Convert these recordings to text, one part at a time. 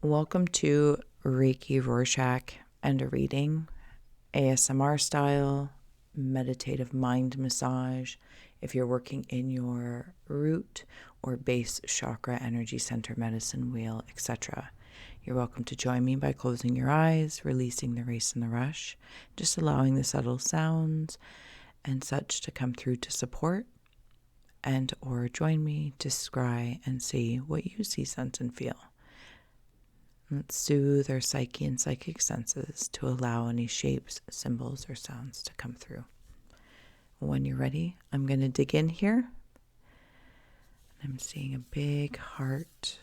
Welcome to Reiki Rorschach and a reading, ASMR style, meditative mind massage. If you're working in your root or base chakra, energy center, medicine wheel, etc., you're welcome to join me by closing your eyes, releasing the race and the rush, just allowing the subtle sounds and such to come through to support, and or join me to scry and see what you see, sense, and feel. Let's soothe our psyche and psychic senses to allow any shapes, symbols, or sounds to come through. When you're ready, I'm going to dig in here. I'm seeing a big heart.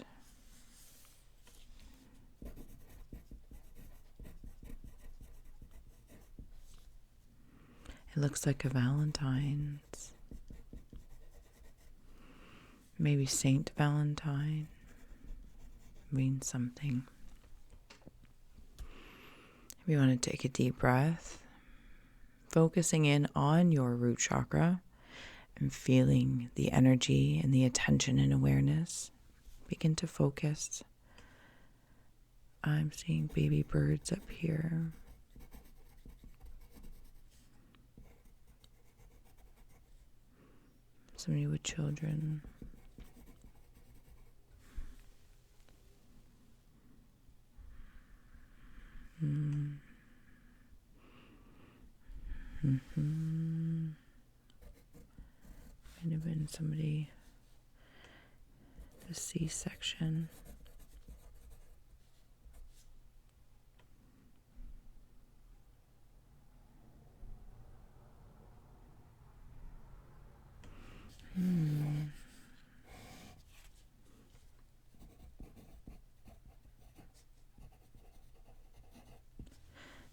It looks like a Valentine's. Maybe Saint Valentine means something. We want to take a deep breath, focusing in on your root chakra and feeling the energy and the attention and awareness. Begin to focus. I'm seeing baby birds up here. Somebody with children. Might have been somebody, the C-section.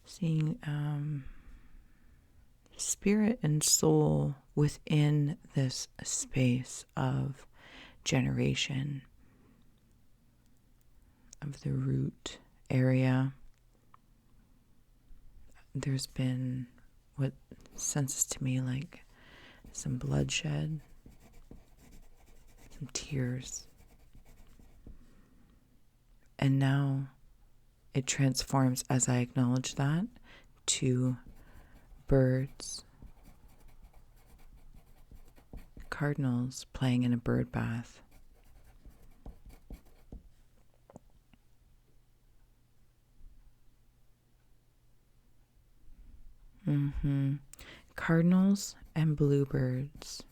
Seeing spirit and soul within this space of generation of the root area. There's been what senses to me like some bloodshed, some tears, and now it transforms as I acknowledge that to birds, cardinals playing in a bird bath. Cardinals and bluebirds.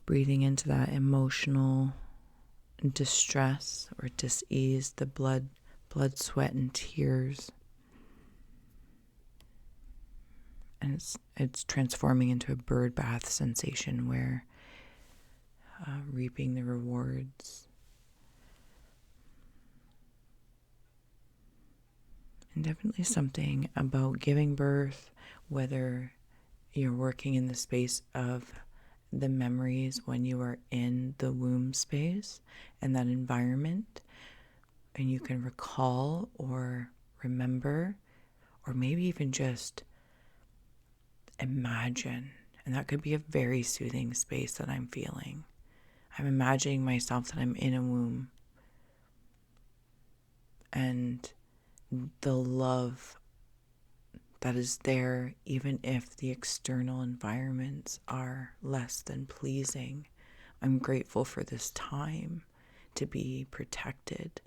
Breathing into that emotional distress or dis-ease, the blood, sweat, and tears. And it's transforming into a bird bath sensation where reaping the rewards. And definitely something about giving birth, whether you're working in the space of the memories when you are in the womb space and that environment, and you can recall or remember, or maybe even just imagine. And that could be a very soothing space that I'm feeling. I'm imagining myself that I'm in a womb, and the love that is there, even if the external environments are less than pleasing. I'm grateful for this time to be protected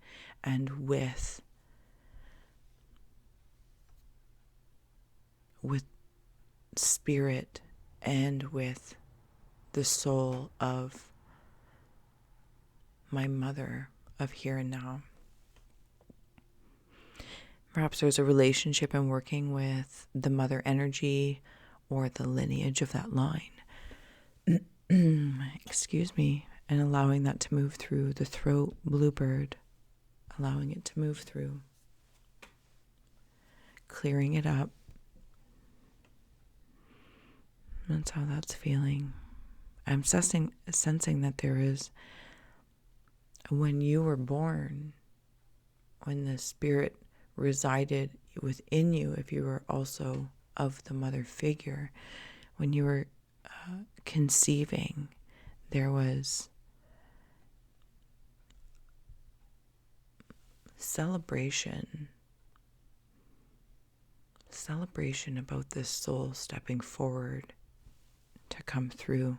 and with spirit and with the soul of my mother of here and now. Perhaps there's a relationship I'm working with the mother energy or the lineage of that line. Excuse me. And allowing that to move through the throat, bluebird. Allowing it to move through. Clearing it up. That's how that's feeling. I'm sensing that there is, when you were born, when the spirit resided within you, if you were also of the mother figure, when you were conceiving, there was celebration about this soul stepping forward to come through.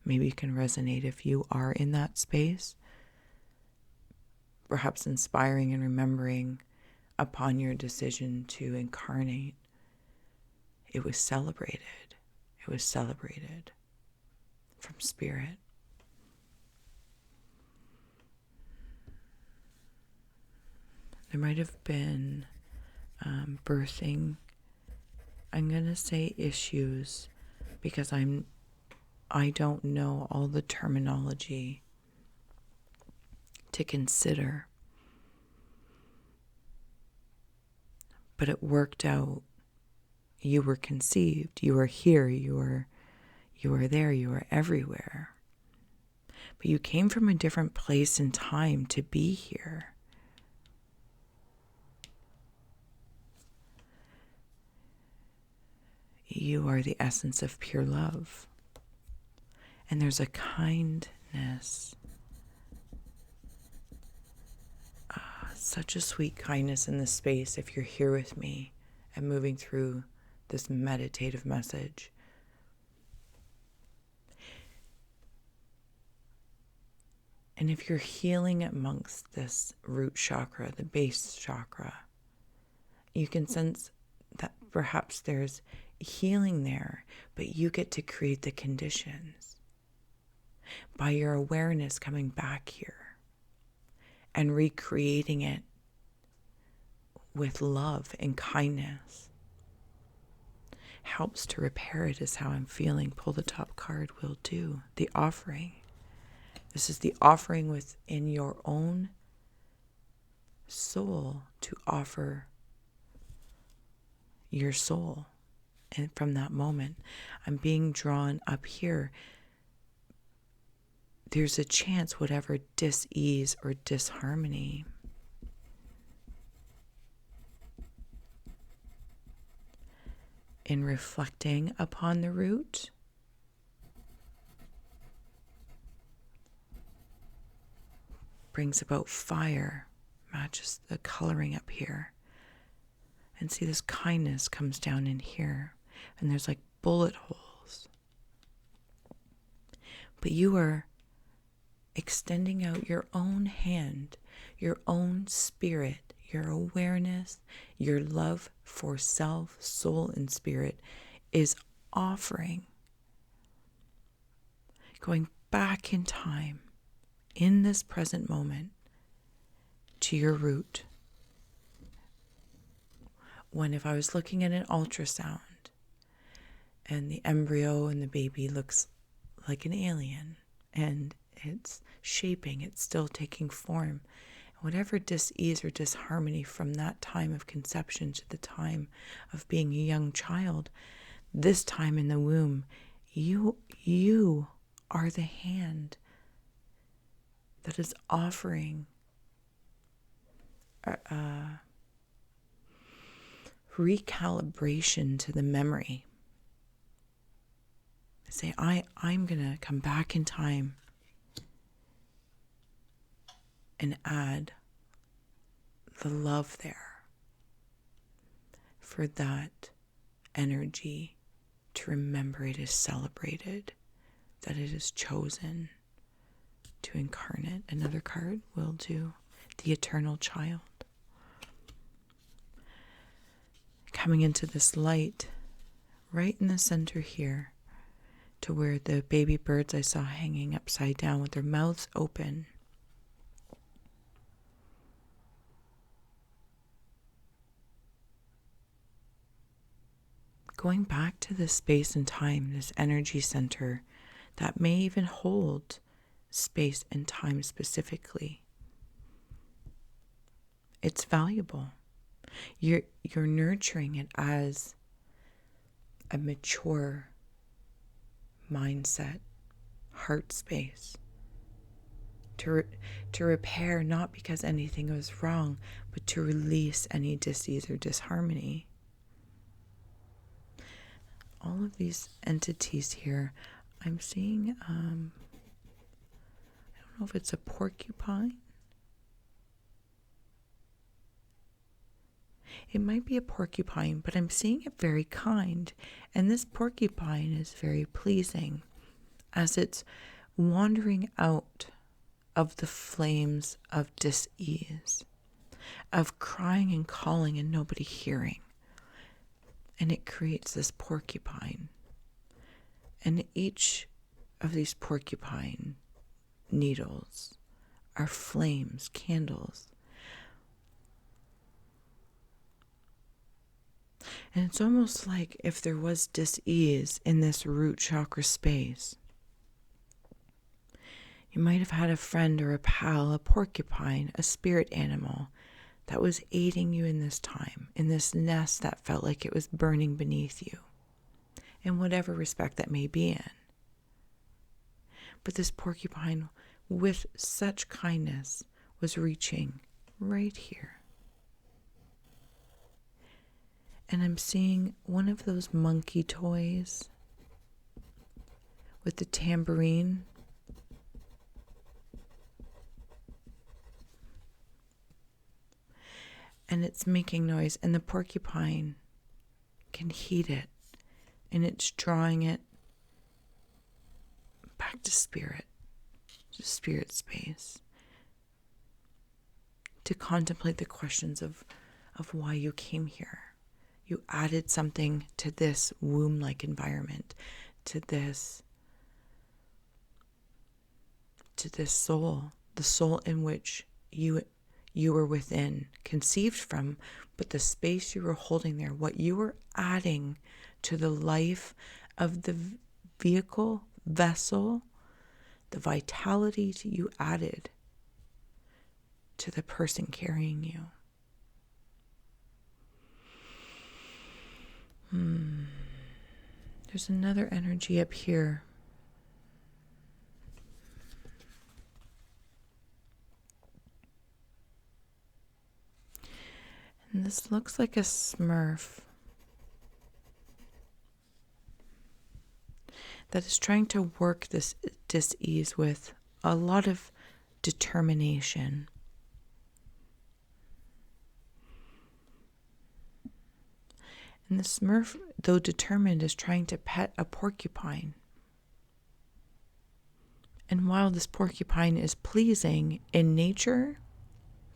Maybe you can resonate if you are in that space, perhaps inspiring and remembering upon your decision to incarnate. It was celebrated. It was celebrated from spirit. There might have been birthing, I'm going to say issues, because I don't know all the terminology to consider. But it worked out. You were conceived. You were here. You were there. You were everywhere. But you came from a different place and time to be here. You are the essence of pure love. And there's a kindness, such a sweet kindness in this space if you're here with me and moving through this meditative message. And if you're healing amongst this root chakra, the base chakra, you can sense that perhaps there's healing there, but you get to create the conditions by your awareness coming back here and recreating it with love and kindness. Helps to repair it is how I'm feeling. Pull the top card will do. The offering. This is the offering within your own soul to offer your soul. And from that moment, I'm being drawn up here. There's a chance whatever dis-ease or disharmony in reflecting upon the root, brings about fire, matches the coloring up here. And see, this kindness comes down in here. And there's like bullet holes. But you are extending out your own hand, your own spirit, your awareness, your love for self, soul, and spirit is offering. Going back in time, in this present moment, to your root. When if I was looking at an ultrasound and the embryo and the baby looks like an alien and it's shaping, it's still taking form. Whatever dis-ease or disharmony from that time of conception to the time of being a young child, this time in the womb, you are the hand that is offering recalibration to the memory. Say, I'm going to come back in time and add the love there for that energy to remember it is celebrated, that it is chosen to incarnate. Another card will do. The eternal child. Coming into this light right in the center here to where the baby birds I saw hanging upside down with their mouths open. Going back to this space and time, this energy center that may even hold space and time specifically. It's valuable. You're nurturing it as a mature mindset, heart space. To repair, not because anything was wrong, but to release any dis-ease or disharmony. All of these entities here, I'm seeing, I don't know if it's a porcupine. It might be a porcupine, but I'm seeing it very kind. And this porcupine is very pleasing as it's wandering out of the flames of dis-ease, of crying and calling and nobody hearing. And it creates this porcupine. And each of these porcupine needles are flames, candles. And it's almost like if there was dis-ease in this root chakra space, you might have had a friend or a pal, a porcupine, a spirit animal that was aiding you in this time, in this nest that felt like it was burning beneath you, in whatever respect that may be in. But this porcupine, with such kindness, was reaching right here. And I'm seeing one of those monkey toys with the tambourine. And it's making noise, and the porcupine can heed it, and it's drawing it back to spirit space, to contemplate the questions of why you came here. You added something to this womb-like environment, to this soul, the soul in which you were within, conceived from, but the space you were holding there, what you were adding to the life of the vessel, the vitality you added to the person carrying you. There's another energy up here. And this looks like a Smurf that is trying to work this dis-ease with a lot of determination. And the Smurf, though determined, is trying to pet a porcupine. And while this porcupine is pleasing in nature,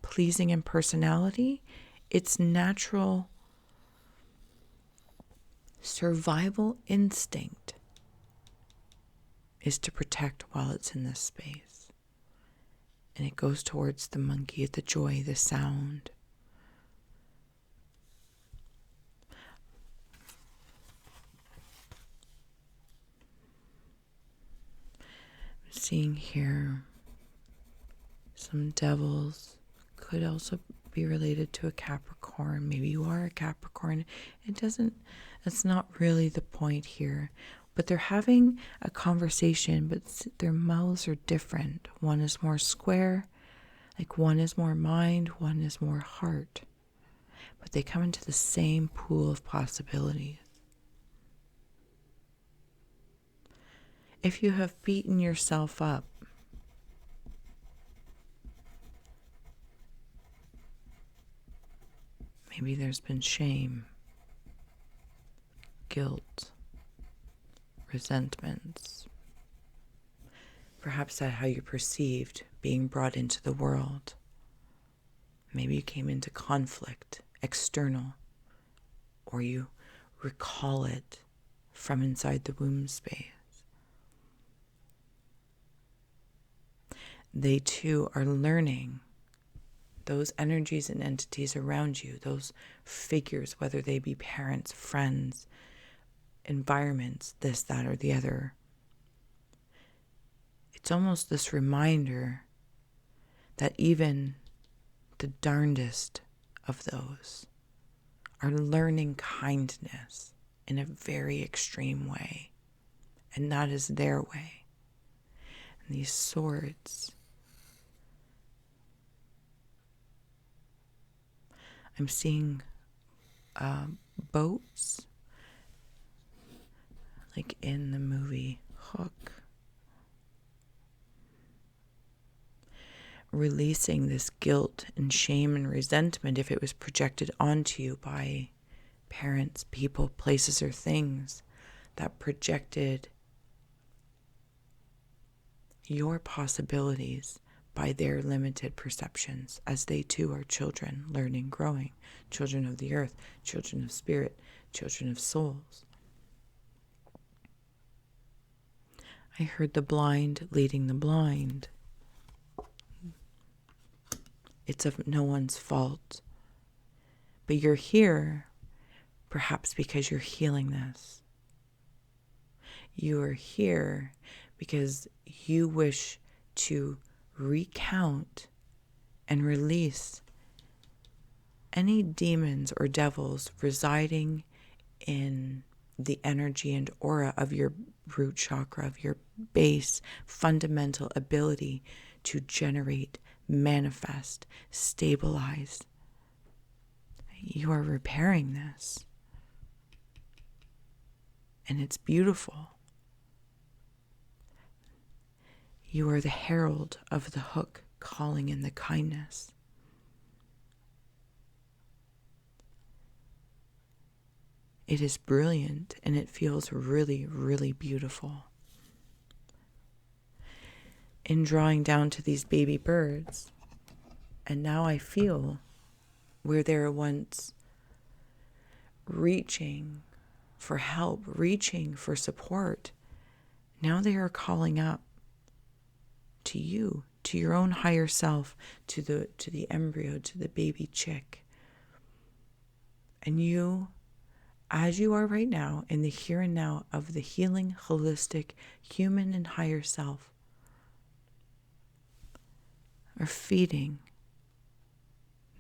pleasing in personality, its natural survival instinct is to protect while it's in this space. And it goes towards the monkey, the joy, the sound. Seeing here some devils, could also be related to a Capricorn. Maybe you are a Capricorn. It's not really the point here, but they're having a conversation, but their mouths are different. One is more square, like one is more mind, one is more heart, but they come into the same pool of possibilities. If you have beaten yourself up, maybe there's been shame, guilt, resentments. Perhaps that's how you perceived being brought into the world. Maybe you came into conflict, external, or you recall it from inside the womb space. They too are learning those energies and entities around you, those figures, whether they be parents, friends, environments, this, that, or the other. It's almost this reminder that even the darndest of those are learning kindness in a very extreme way, and that is their way. And these swords, I'm seeing boats, like in the movie Hook, releasing this guilt and shame and resentment if it was projected onto you by parents, people, places, or things that projected your possibilities by their limited perceptions, as they too are children, learning, growing, children of the earth, children of spirit, children of souls. I heard the blind leading the blind. It's of no one's fault. But you're here, perhaps because you're healing this. You are here because you wish to recount and release any demons or devils residing in the energy and aura of your root chakra, of your base fundamental ability to generate, manifest, stabilize. You are repairing this. And it's beautiful. You are the herald of the hook, calling in the kindness. It is brilliant, and it feels really, really beautiful. In drawing down to these baby birds, and now I feel where they were once reaching for help, reaching for support, now they are calling up to you, to your own higher self, to the embryo, to the baby chick. And you, as you are right now, in the here and now of the healing, holistic, human and higher self, are feeding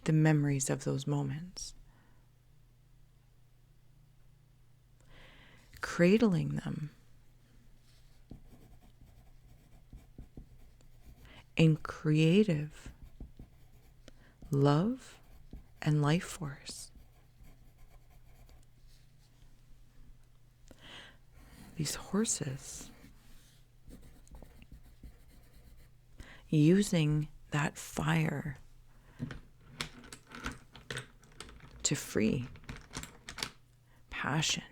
the memories of those moments, cradling them in creative love and life force. These horses, using that fire to free passion.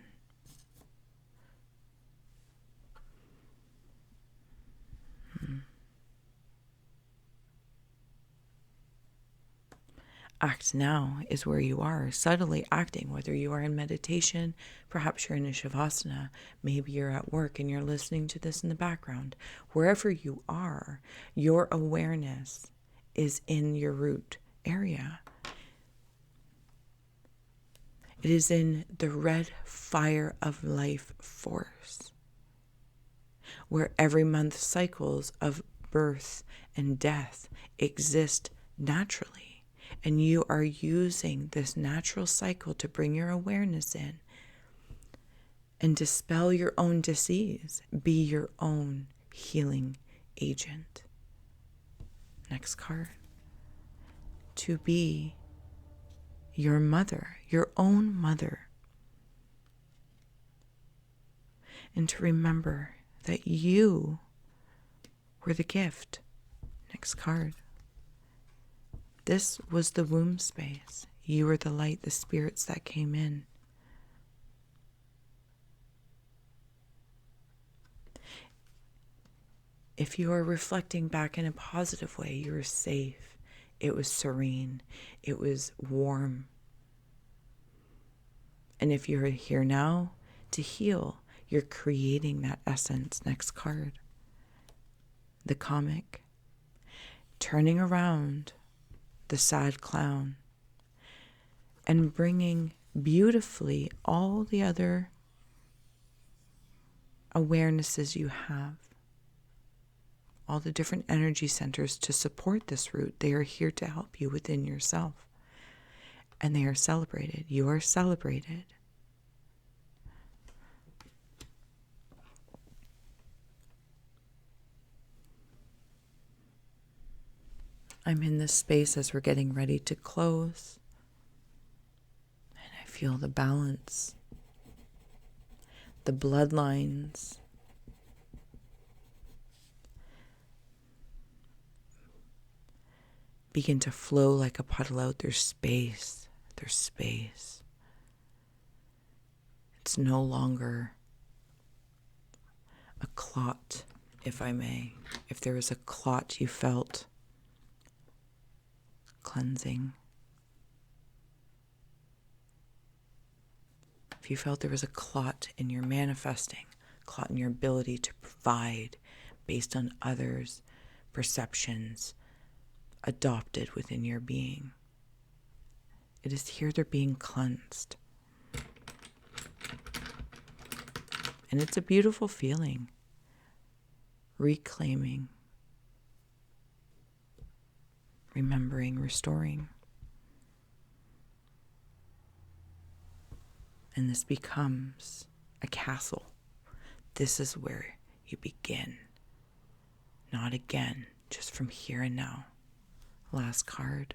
Act now is where you are, subtly acting, whether you are in meditation, perhaps you're in a shavasana, maybe you're at work and you're listening to this in the background. Wherever you are, your awareness is in your root area. It is in the red fire of life force, where every month cycles of birth and death exist naturally. And you are using this natural cycle to bring your awareness in and dispel your own disease. Be your own healing agent. Next card. To be your mother, your own mother. And to remember that you were the gift. Next card. This was the womb space. You were the light, the spirits that came in. If you are reflecting back in a positive way, you were safe. It was serene. It was warm. And if you're here now to heal, you're creating that essence. Next card. The comic. Turning around the sad clown and bringing beautifully all the other awarenesses you have, all the different energy centers to support this root. They are here to help you within yourself, and they are celebrated. You are celebrated. I'm in this space as we're getting ready to close, and I feel the balance, the bloodlines, begin to flow like a puddle out. There's space. There's space. It's no longer a clot, if I may. If there was a clot you felt cleansing, if you felt there was a clot in your manifesting, clot in your ability to provide based on others' perceptions adopted within your being, it is here they're being cleansed. And it's a beautiful feeling. Reclaiming, remembering, restoring. And this becomes a castle. This is where you begin. Not again, just from here and now. Last card.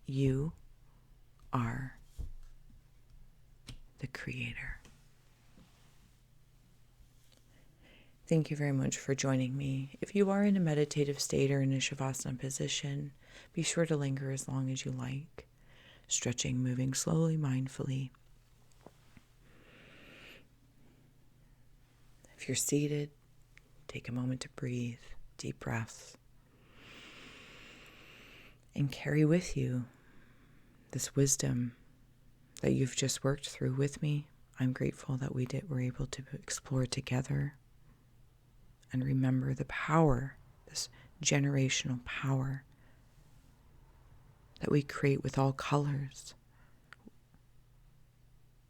You are the creator. Thank you very much for joining me. If you are in a meditative state or in a Shavasana position, be sure to linger as long as you like. Stretching, moving slowly, mindfully. If you're seated, take a moment to breathe, deep breaths, and carry with you this wisdom that you've just worked through with me. I'm grateful that we were able to explore together and remember the power, this generational power that we create with all colors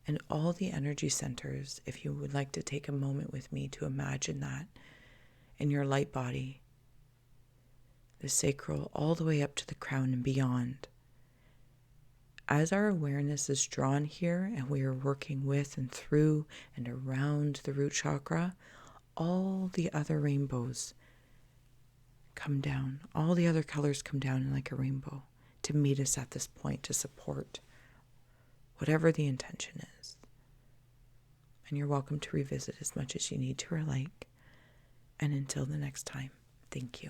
and all the energy centers. If you would like to take a moment with me to imagine that in your light body, the sacral all the way up to the crown and beyond. As our awareness is drawn here and we are working with and through and around the root chakra, all the other rainbows come down. All the other colors come down like a rainbow to meet us at this point, to support whatever the intention is. And you're welcome to revisit as much as you need to or like. And until the next time, thank you.